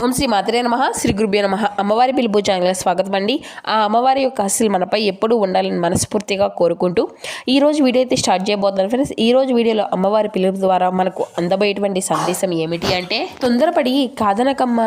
ఓం శ్రీ మాతరే నమః, శ్రీ గురుభ్యో నమః. అమ్మవారి పిలుపు ఛానల్ స్వాగతం అండి. ఆ అమ్మవారి యొక్క ఆశీస్సులు మనపై ఎప్పుడూ ఉండాలని మనస్ఫూర్తిగా కోరుకుంటూ ఈరోజు వీడియో అయితే స్టార్ట్ చేయబోతున్నాను ఫ్రెండ్స్. ఈరోజు వీడియోలో అమ్మవారి పిలుపు ద్వారా మనకు అందబోయేటువంటి సందేశం ఏమిటి అంటే, తొందరపడి కాదనకమ్మ,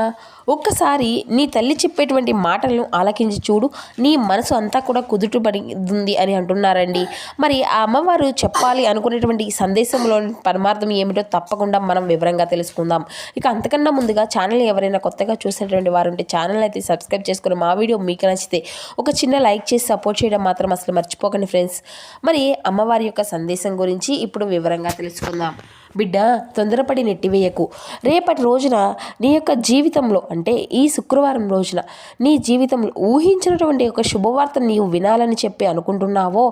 ఒక్కసారి నీ తల్లి చెప్పేటువంటి మాటలను ఆలకించి చూడు, నీ మనసు అంతా కూడా కుదుటపడింది అని అంటున్నారండి. మరి ఆ అమ్మవారు చెప్పాలి అనుకునేటువంటి సందేశంలోని పరమార్థం ఏమిటో తప్పకుండా మనం వివరంగా తెలుసుకుందాం. ఇక అంతకన్నా ముందుగా ఛానల్ ఎవరైనా కొత్తగా చూసినటువంటి వారు ఉంటే ఛానల్ అయితే సబ్స్క్రైబ్ చేసుకుని మా వీడియో మీకు నచ్చితే ఒక చిన్న లైక్ చేసి సపోర్ట్ చేయడం మాత్రం అసలు మర్చిపోకండి ఫ్రెండ్స్. మరి అమ్మవారి యొక్క సందేశం గురించి ఇప్పుడు వివరంగా తెలుసుకుందాం. బిడ్డ, తొందరపడి నెట్టివేయకు. రేపటి రోజున నీ యొక్క జీవితంలో అంటే ఈ శుక్రవారం రోజున నీ జీవితంలో ఊహించినటువంటి ఒక శుభవార్త నీవు వినాలని చెప్పి అనుకుంటున్నావో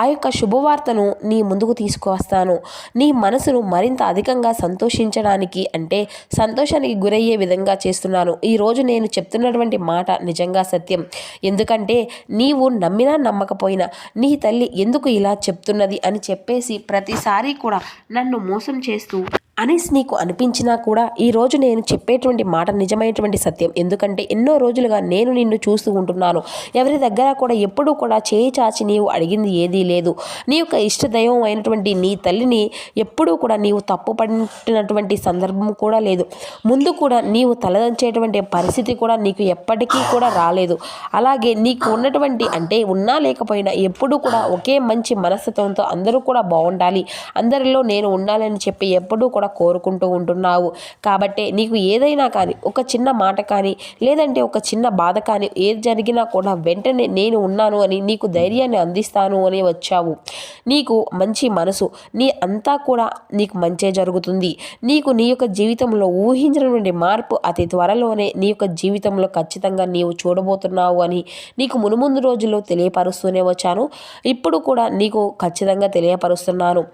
ఆ యొక్క శుభవార్తను నీ ముందుకు తీసుకువస్తాను. నీ మనసును మరింత అధికంగా సంతోషించడానికి అంటే సంతోషానికి గురయ్యే విధంగా చేస్తున్నాను. ఈరోజు నేను చెప్తున్నటువంటి మాట నిజంగా సత్యం. ఎందుకంటే నీవు నమ్మినా నమ్మకపోయినా నీ తల్లి ఎందుకు ఇలా చెప్తున్నది అని చెప్పేసి ప్రతిసారి కూడా నన్ను మోసం చేస్తూ అనేసి నీకు అనిపించినా కూడా ఈరోజు నేను చెప్పేటువంటి మాట నిజమైనటువంటి సత్యం. ఎందుకంటే ఎన్నో రోజులుగా నేను నిన్ను చూస్తూ ఉంటున్నాను. ఎవరి దగ్గర కూడా ఎప్పుడూ కూడా చేయి చాచి నీవు అడిగింది ఏదీ లేదు. నీ యొక్క ఇష్టదైవం అయినటువంటి నీ తల్లిని ఎప్పుడూ కూడా నీవు తప్పుపడినటువంటి సందర్భం కూడా లేదు. ముందు కూడా నీవు తలదంచేటువంటి పరిస్థితి కూడా నీకు ఎప్పటికీ కూడా రాలేదు. అలాగే నీకు ఉన్నటువంటి అంటే ఉన్నా లేకపోయినా ఎప్పుడూ కూడా ఒకే మంచి మనస్తత్వంతో అందరూ కూడా బాగుండాలి, అందరిలో నేను ఉండాలని చెప్పి ఎప్పుడూ కూడా కోరుకుంటూ ఉంటున్నావు. కాబట్టి నీకు ఏదైనా కానీ ఒక చిన్న మాట కానీ లేదంటే ఒక చిన్న బాధ కానీ ఏది జరిగినా కూడా వెంటనే నేను ఉన్నాను అని నీకు ధైర్యాన్ని అందిస్తాను అని వచ్చావు. నీకు మంచి మనసు, నీ అంతా కూడా నీకు మంచే జరుగుతుంది. నీకు నీ యొక్క జీవితంలో ఊహించినటువంటి మార్పు అతి త్వరలోనే నీ యొక్క జీవితంలో ఖచ్చితంగా నీవు చూడబోతున్నావు అని నీకు మునుముందు రోజుల్లో తెలియపరుస్తూనే వచ్చాను. ఇప్పుడు కూడా నీకు ఖచ్చితంగా తెలియపరుస్తున్నాను.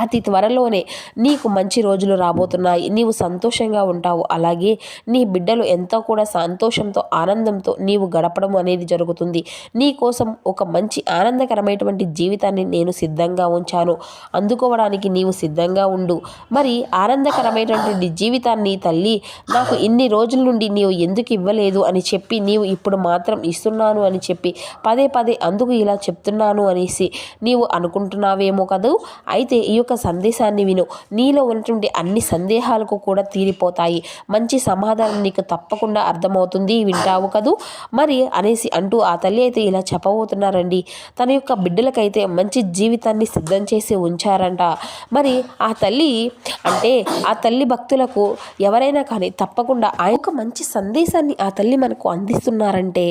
అతి త్వరలోనే నీకు మంచి రోజులు రాబోతున్నాయి. నీవు సంతోషంగా ఉంటావు. అలాగే నీ బిడ్డలు ఎంతో కూడా సంతోషంతో ఆనందంతో నీవు గడపడం అనేది జరుగుతుంది. నీ కోసం ఒక మంచి ఆనందకరమైనటువంటి జీవితాన్ని నేను సిద్ధంగా ఉంచాను. అందుకోవడానికి నీవు సిద్ధంగా ఉండు. మరి ఆనందకరమైనటువంటి జీవితాన్ని తల్లి నాకు ఇన్ని రోజుల నుండి నీవు ఎందుకు ఇవ్వలేదు అని చెప్పి నీవు ఇప్పుడు మాత్రం ఇస్తున్నాను అని చెప్పి పదే పదే అందుకు ఇలా చెప్తున్నాను అనేసి నీవు అనుకుంటున్నావేమో కదూ. అయితే ఈ యొక్క సందేశాన్ని విను. నీలో ఉన్నటువంటి అన్ని సందేహాలకు కూడా తీరిపోతాయి. మంచి సమాధానం నీకు తప్పకుండా అర్థమవుతుంది. వింటావు కదూ మరి అనేసి అంటూ ఆ తల్లి అయితే ఇలా చెప్పబోతున్నారండి. తన యొక్క బిడ్డలకైతే మంచి జీవితాన్ని సిద్ధం చేసి ఉంచారంట. మరి ఆ తల్లి అంటే ఆ తల్లి భక్తులకు ఎవరైనా కానీ తప్పకుండా ఆ యొక్క మంచి సందేశాన్ని ఆ తల్లి మనకు అందిస్తున్నారంటే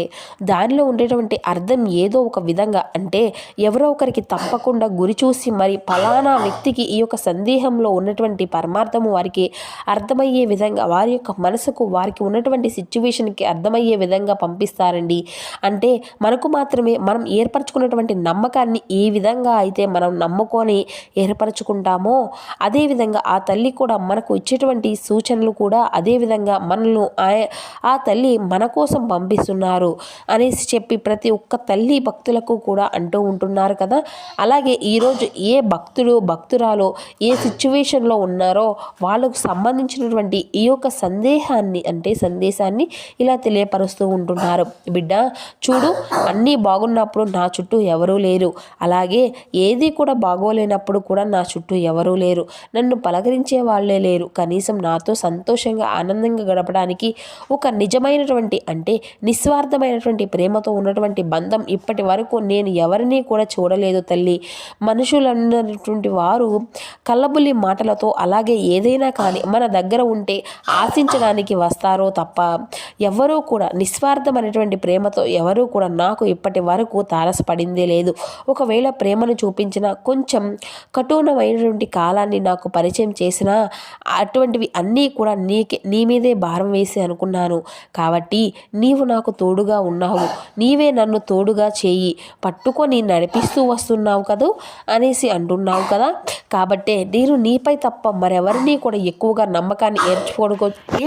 దానిలో ఉండేటువంటి అర్థం ఏదో ఒక విధంగా అంటే ఎవరో ఒకరికి తప్పకుండా గురి చూసి మరి ఫలానా వ్యక్తికి ఈ యొక్క సందేహంలో ఉన్నటువంటి పరమార్థము వారికి అర్థమయ్యే విధంగా వారి యొక్క మనసుకు వారికి ఉన్నటువంటి సిచ్యువేషన్కి అర్థమయ్యే విధంగా పంపిస్తారండి. అంటే మనకు మాత్రమే మనం ఏర్పరచుకున్నటువంటి నమ్మకాన్ని ఏ విధంగా అయితే మనం నమ్ముకొని ఏర్పరచుకుంటామో అదేవిధంగా ఆ తల్లి కూడా మనకు ఇచ్చేటువంటి సూచనలు కూడా అదేవిధంగా మనల్ని ఆ తల్లి మన కోసం పంపిస్తున్నారు అనేసి చెప్పి ప్రతి ఒక్క తల్లి భక్తులకు కూడా అంటూ ఉంటున్నారు కదా. అలాగే ఈరోజు ఏ భక్తుడు భక్తురాలో ఏ సిచ్యువేషన్లో ఉన్నారో వాళ్ళకు సంబంధించినటువంటి ఈ యొక్క సందేశాన్ని ఇలా తెలియపరుస్తూ ఉంటున్నారు. బిడ్డ చూడు, అన్నీ బాగున్నప్పుడు నా చుట్టూ ఎవరూ లేరు. అలాగే ఏది కూడా బాగోలేనప్పుడు కూడా నా చుట్టూ ఎవరూ లేరు. నన్ను పలకరించే వాళ్ళే లేరు. కనీసం నాతో సంతోషంగా ఆనందంగా గడపడానికి ఒక నిజమైనటువంటి అంటే నిస్వార్థమైనటువంటి ప్రేమతో ఉన్నటువంటి బంధం ఇప్పటి వరకు నేను ఎవరినీ కూడా చూడలేదు తల్లి. మనుషులన్నటువంటి వారు కల్లబుల్లి మాటలతో అలాగే ఏదైనా కానీ మన దగ్గర ఉంటే ఆశించడానికి వస్తారో తప్ప ఎవరూ కూడా నిస్వార్థమైనటువంటి ప్రేమతో ఎవరూ కూడా నాకు ఇప్పటి వరకు తారసపడిందే లేదు. ఒకవేళ ప్రేమను చూపించిన కొంచెం కఠోరమైనటువంటి కాలాన్ని నాకు పరిచయం చేసినా అటువంటివి అన్నీ కూడా నీ మీదే భారం వేసి అనుకున్నాను. కాబట్టి నీవు నాకు తోడుగా ఉన్నావు. నీవే నన్ను తోడుగా చేయి పట్టుకొని నడిపిస్తూ వస్తున్నావు కదూ అనేసి అంటున్నావు కదా. కాబట్టే నేను నీపై తప్ప మరెవరినీ కూడా ఎక్కువగా నమ్మకాన్ని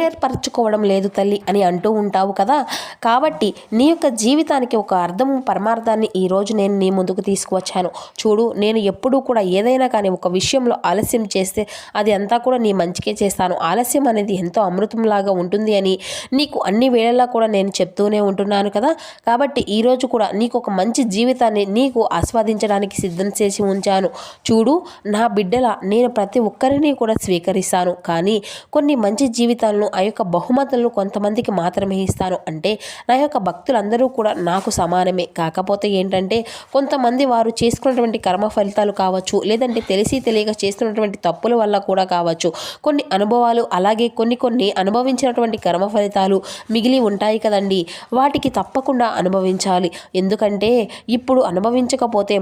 ఏర్పరచుకోవడం లేదు తల్లి అని అంటూ ఉంటావు కదా. కాబట్టి నీ యొక్క జీవితానికి ఒక అర్థం పరమార్థాన్ని ఈరోజు నేను నీ ముందుకు తీసుకువచ్చాను. చూడు, నేను ఎప్పుడూ కూడా ఏదైనా కానీ ఒక విషయంలో ఆలస్యం చేస్తే అది అంతా కూడా నీ మంచికే చేస్తాను. ఆలస్యం అనేది ఎంతో అమృతంలాగా ఉంటుంది అని నీకు అన్ని వేళలా కూడా నేను చెప్తూనే ఉంటున్నాను కదా. కాబట్టి ఈరోజు కూడా నీకు ఒక మంచి జీవితాన్ని నీకు ఆస్వాదించడానికి సిద్ధం చేసి ఉంచాను. చూడు, నా బిడ్డల నేను ప్రతి ఒక్కరిని కూడా స్వీకరిస్తాను. కానీ కొన్ని మంచి జీవితాలను ఆ యొక్క బహుమతులను కొంతమందికి మాత్రమే ఇస్తాను. అంటే నా యొక్క భక్తులందరూ కూడా నాకు సమానమే. కాకపోతే ఏంటంటే కొంతమంది వారు చేసుకున్నటువంటి కర్మ ఫలితాలు కావచ్చు, లేదంటే తెలిసి తెలియక చేస్తున్నటువంటి తప్పుల వల్ల కూడా కావచ్చు, కొన్ని అనుభవాలు అలాగే కొన్ని అనుభవించినటువంటి కర్మ ఫలితాలు మిగిలి ఉంటాయి కదండి. వాటికి తప్పకుండా అనుభవించాలి. ఎందుకంటే ఇప్పుడు అనుభవించకపోతే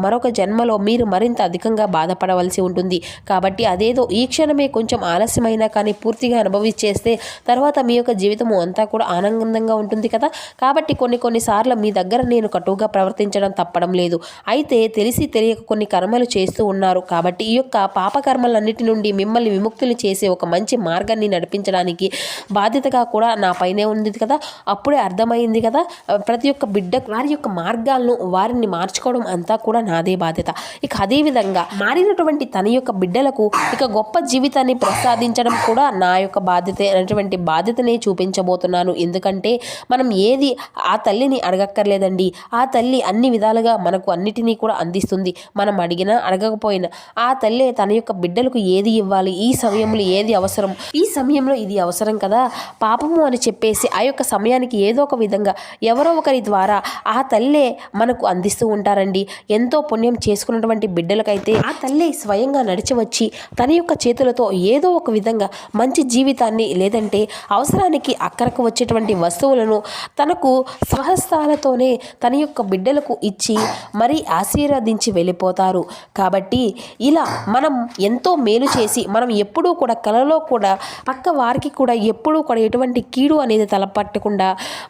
మరొక జన్మలో మీరు మరింత అధికంగా బాధపడవలసి ఉంటుంది. కాబట్టి అదేదో ఈ క్షణమే కొంచెం ఆలస్యమైనా కానీ పూర్తిగా అనుభవించేస్తే తర్వాత మీ యొక్క జీవితము అంతా కూడా ఆనందంగా ఉంటుంది కదా. కాబట్టి కొన్నిసార్లు మీ దగ్గర నేను కటువుగా ప్రవర్తించడం తప్పడం లేదు. అయితే తెలిసి తెలియక కొన్ని కర్మలు చేస్తూ ఉన్నారు. కాబట్టి ఈ యొక్క పాపకర్మలన్నిటి నుండి మిమ్మల్ని విముక్తులు చేసే ఒక మంచి మార్గాన్ని నడిపించడానికి బాధ్యతగా కూడా నా పైనే ఉంది కదా. అప్పుడే అర్థమైంది కదా, ప్రతి ఒక్క బిడ్డ వారి యొక్క మార్గాలను వారిని మార్చుకోవడం అంతా కూడా నాదే బాధ్యత. ఇక అదేవిధంగా మారినటువంటి తన యొక్క బిడ్డలకు ఇక గొప్ప జీవితాన్ని ప్రసాదించడం కూడా నా యొక్క బాధ్యత అనేటువంటి బాధ్యతనే చూపించబోతున్నాను. ఎందుకంటే మనం ఏది ఆ తల్లిని అడగక్కర్లేదండి. ఆ తల్లి అన్ని విధాలుగా మనకు అన్నిటినీ కూడా అందిస్తుంది. మనం అడిగినా అడగకపోయినా ఆ తల్లి తన యొక్క బిడ్డలకు ఏది ఇవ్వాలి, ఈ సమయంలో ఏది అవసరం, ఈ సమయంలో ఇది అవసరం కదా పాపము అని చెప్పేసి ఆ యొక్క సమయానికి ఏదో ఒక విధంగా ఎవరో ఒకరి ద్వారా ఆ తల్లే మనకు అందిస్తూ ఉంటారండి. ఎంతో పుణ్యం చేసుకున్నటువంటి బిడ్డలకైతే ఆ తల్లి స్వయంగా నడిచి వచ్చి తన యొక్క చేతులతో ఏదో ఒక విధంగా మంచి జీవితాన్ని లేదంటే అవసరానికి అక్కరకు వచ్చేటువంటి వస్తువులను తనకు స్వహస్తాలతోనే తన యొక్క బిడ్డలకు ఇచ్చి మరీ ఆశీర్వదించి వెళ్ళిపోతారు. కాబట్టి ఇలా మనం ఎంతో మేలు చేసి మనం ఎప్పుడూ కూడా కలలో కూడా పక్క వారికి కూడా ఎప్పుడూ కూడా ఎటువంటి కీడు అనేది తలపట్టకుండా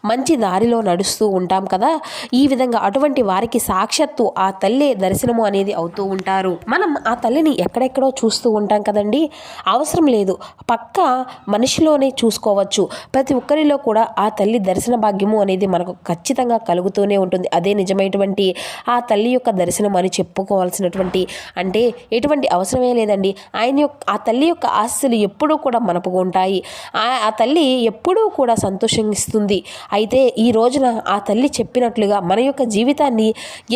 మంచి దారిలో నడుస్తూ ఉంటాం కదా. ఈ విధంగా అటువంటి వారికి సాక్షాత్తు ఆ తల్లి దర్శనము అనేది అవుతూ ఉంటారు. మనం ఆ తల్లిని ఎక్కడెక్కడో చూస్తూ ఉంటాం కదండి. అవసరం లేదు, పక్క మనిషిలోనే చూసుకోవచ్చు. ప్రతి ఒక్కరిలో కూడా ఆ తల్లి దర్శన భాగ్యము అనేది మనకు ఖచ్చితంగా కలుగుతూనే ఉంటుంది. అదే నిజమైనటువంటి ఆ తల్లి యొక్క దర్శనం అని చెప్పుకోవాల్సినటువంటి అంటే ఎటువంటి అవసరమే లేదండి. ఆ తల్లి యొక్క ఆశీస్సులు ఎప్పుడూ కూడా మనకు ఉంటాయి. ఆ తల్లి ఎప్పుడూ కూడా సంతోషిస్తుంది. అయితే ఈ రోజున ఆ తల్లి చెప్పినట్లుగా మన యొక్క జీవితాన్ని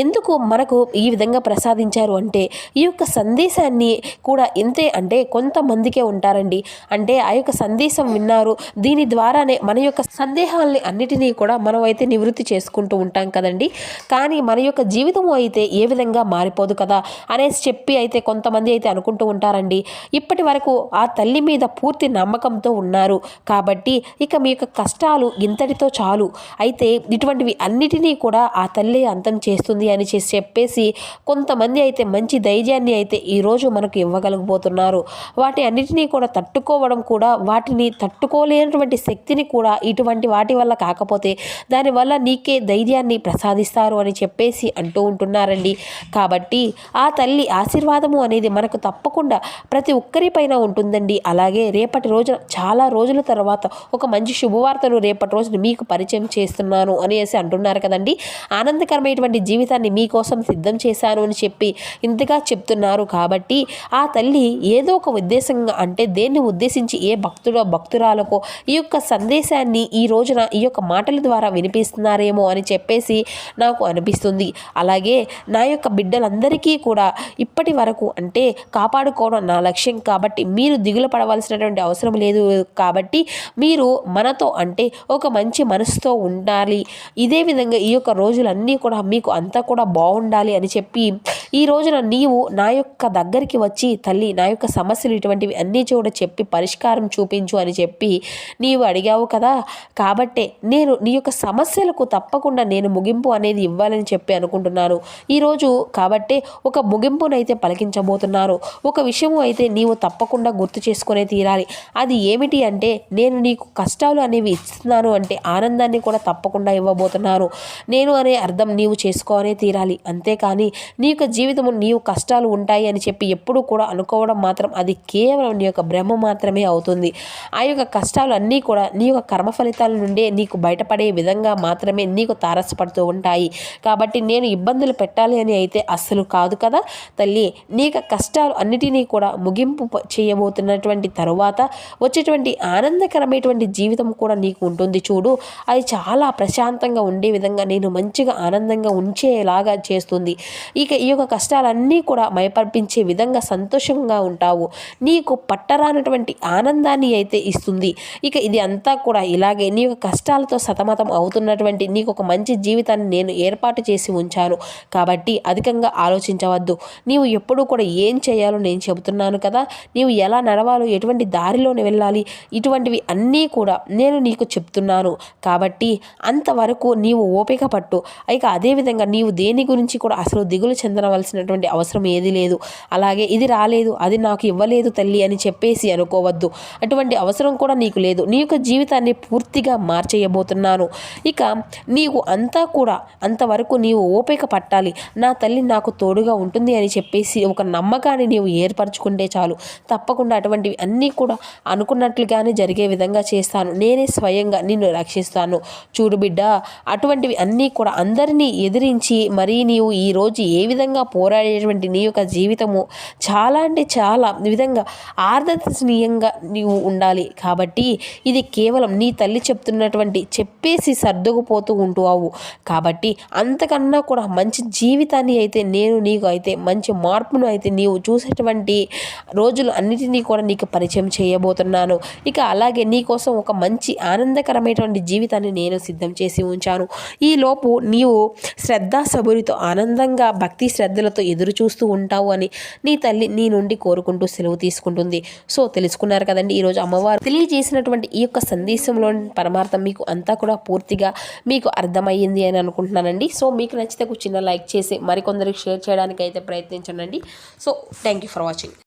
ఎందుకు మనకు ఈ విధంగా ప్రసాదించారు అంటే ఈ యొక్క సందేశాన్ని కూడా ఇంతే. అంటే కొంతమందికే ఉంటారండి. అంటే ఆ యొక్క సందేశం విన్నారు, దీని ద్వారానే మన యొక్క సందేహాలని అన్నిటినీ కూడా మనం అయితే నివృత్తి చేసుకుంటూ ఉంటాం కదండి. కానీ మన యొక్క జీవితము అయితే ఏ విధంగా మారిపోదు కదా అనేసి చెప్పి అయితే కొంతమంది అయితే అనుకుంటూ ఉంటారండి. ఇప్పటి వరకు ఆ తల్లి మీద పూర్తి నమ్మకంతో ఉన్నారు కాబట్టి ఇక మీ యొక్క కష్టాలు ఇంతటితో చాలు, అయితే ఇటువంటివి అన్నిటినీ కూడా ఆ తల్లి అంతం చేస్తుంది అని చెప్పేసి కొంతమంది అయితే మంచి ధైర్యాన్ని అయితే ఈరోజు మనకు ఇవ్వగలిగిపోతున్నారు. వాటి అన్నిటినీ కూడా తట్టుకోవడం కూడా, వాటిని తట్టుకోలేనటువంటి శక్తిని కూడా ఇటువంటి వాటి వల్ల కాకపోతే దానివల్ల నీకే ధైర్యాన్ని ప్రసాదిస్తారు అని చెప్పేసి అంటూ ఉంటున్నారండి. కాబట్టి ఆ తల్లి ఆశీర్వాదము అనేది మనకు తప్పకుండా ప్రతి ఒక్కరిపైన ఉంటుందండి. అలాగే రేపటి రోజున చాలా రోజుల తర్వాత ఒక మంచి శుభవార్తను రేపటి రోజున మీకు పరిచయం చేస్తున్నాను అనేసి అంటున్నారు కదండి. ఆనందకరమైనటువంటి జీవితాన్ని మీకోసం సిద్ధం చేశాను అని చెప్పి ఇంతగా చెప్తున్నారు. కాబట్టి ఆ తల్లి ఏదో ఒక ఉద్దేశంగా, అంటే దేన్ని ఉద్దేశించి ఏ భక్తురాలకో ఈ యొక్క సందేశాన్ని ఈ రోజున ఈ యొక్క మాటల ద్వారా వినిపిస్తున్నారేమో అని చెప్పేసి నాకు అనిపిస్తుంది. అలాగే నా యొక్క బిడ్డలందరికీ కూడా ఇప్పటి వరకు అంటే కాపాడుకోవడం నా లక్ష్యం. కాబట్టి మీరు దిగులు పడవలసినటువంటి అవసరం లేదు. కాబట్టి మీరు మనతో అంటే ఒక మంచి మనసుతో ఉండాలి. ఇదే విధంగా ఈ యొక్క రోజులన్నీ కూడా మీకు అంతా కూడా బాగుండాలి అని చెప్పి ఈ రోజున నీవు నా యొక్క దగ్గరికి వచ్చి తల్లి నా యొక్క సమస్యలు ఇటువంటివి అన్నీ కూడా చెప్పి పరిష్కారం చూపించు అని చెప్పి నీవు అడిగావు కదా. కాబట్టే నేను నీ యొక్క సమస్యలకు తప్పకుండా నేను ముగింపు అనేది ఇవ్వాలని చెప్పి అనుకుంటున్నాను ఈరోజు. కాబట్టే ఒక ముగింపునైతే పలికించబోతున్నారు. ఒక విషయము అయితే నీవు తప్పకుండా గుర్తు చేసుకునే తీరాలి. అది ఏమిటి అంటే నేను నీకు కష్టాలు అనేవి ఇస్తున్నాను అంటే ఆనందాన్ని కూడా తప్పకుండా ఇవ్వబోతున్నాను నేను అనే అర్థం నీవు చేసుకోనే తీరాలి. అంతేకాని నీ యొక్క జీవితము నీవు కష్టాలు ఉంటాయి అని చెప్పి ఎప్పుడూ కూడా అనుకోవడం మాత్రం అది కేవలం నీ యొక్క భ్రమ మాత్రమే అవుతుంది. ఆ యొక్క కష్టాలు అన్నీ కూడా నీ యొక్క కర్మ ఫలితాల నుండే నీకు బయటపడే విధంగా మాత్రమే నీకు తారసపడుతూ ఉంటాయి. కాబట్టి నేను ఇబ్బందులు పెట్టాలి అని అయితే అస్సలు కాదు కదా తల్లి. నీ యొక్క కష్టాలు అన్నిటినీ కూడా ముగింపు చేయబోతున్నటువంటి తరువాత వచ్చేటువంటి ఆనందకరమైనటువంటి జీవితం కూడా నీకు ఉంటుంది చూడు. అది చాలా ప్రశాంతంగా ఉండే విధంగా నేను మంచిగా ఆనందంగా ఉంచేలాగా చేస్తుంది. ఇక ఈ యొక్క కష్టాలన్నీ కూడా మైపర్పించే విధంగా సంతోషంగా ఉంటావు. నీకు పట్టరానటువంటి ఆనందాన్ని అయితే ఇస్తుంది. ఇక ఇది అంతా కూడా ఇలాగే నీ యొక్క కష్టాలతో సతమతం అవుతున్నటువంటి నీకు ఒక మంచి జీవితాన్ని నేను ఏర్పాటు చేసి ఉంచాను. కాబట్టి అధికంగా ఆలోచించవద్దు. నీవు ఎప్పుడూ కూడా ఏం చేయాలో నేను చెబుతున్నాను కదా. నీవు ఎలా నడవాలో, ఎటువంటి దారిలోనే వెళ్ళాలి, ఇటువంటివి అన్నీ కూడా నేను నీకు చెప్తున్నాను. కాబట్టి అంతవరకు నీవు ఓపిక పట్టు. ఇక అదేవిధంగా నీవు దేని గురించి కూడా అసలు దిగులు చెందవలసినటువంటి అవసరం ఏది లేదు. అలాగే ఇది రాలేదు, అది నాకు ఇవ్వలేదు తల్లి అని చెప్పేసి అనుకోవద్దు. అటువంటి అవసరం కూడా నీకు లేదు. నీ యొక్క జీవితాన్ని పూర్తిగా మార్చేయబోతున్నాను. ఇక నీవు అంతా కూడా అంతవరకు నీవు ఓపిక పట్టాలి. నా తల్లి నాకు తోడుగా ఉంటుంది అని చెప్పేసి ఒక నమ్మకాన్ని నీవు ఏర్పరచుకుంటే చాలు. తప్పకుండా అటువంటివి అన్నీ కూడా అనుకున్నట్లుగానే జరిగే విధంగా చేస్తాను. నేనే స్వయంగా నిన్ను రక్షిస్తాను. చూడు బిడ్డ, అటువంటివి అన్నీ కూడా అందరినీ ఎదిరించి మరీ నీవు ఈరోజు ఏ విధంగా పోరాడేటువంటి నీ యొక్క జీవితము చాలా అంటే చాలా విధంగా ఆదర్శనీయంగా నీవు ఉండాలి. కాబట్టి ఇది కేవలం నీ తల్లి చెప్తున్నటువంటి చెప్పేసి సర్దుకుపోతూ ఉంటావు. కాబట్టి అంతకన్నా కూడా మంచి జీవితాన్ని అయితే నేను నీకు అయితే మంచి మార్పును అయితే నీవు చూసేటువంటి రోజులు అన్నిటినీ కూడా నీకు పరిచయం చేయబోతున్నాను. ఇక అలాగే నీకోసం ఒక మంచి ఆనందకరమైనటువంటి జీవితాన్ని నేను సిద్ధం చేసి ఉంచాను. ఈలోపు నీవు శ్రద్ధాసబురితో ఆనందంగా భక్తి శ్రద్ధలతో ఎదురు చూస్తూ ఉంటావు అని నీ తల్లి నీ నుండి కోరుకుంటూ సెలవు తీసుకుంటుంది. సో తెలుసుకున్నారు కదండి, ఈరోజు అమ్మవారు తెలియజేసినటువంటి ఈ యొక్క సందేశంలోని పరమార్థం మీకు అంతా కూడా పూర్తిగా మీకు అర్థమయ్యింది అని అనుకుంటున్నానండి. సో మీకు నచ్చితే ఒక చిన్న లైక్ చేసి మరికొందరికి షేర్ చేయడానికి అయితే ప్రయత్నించండి. So thank you for watching.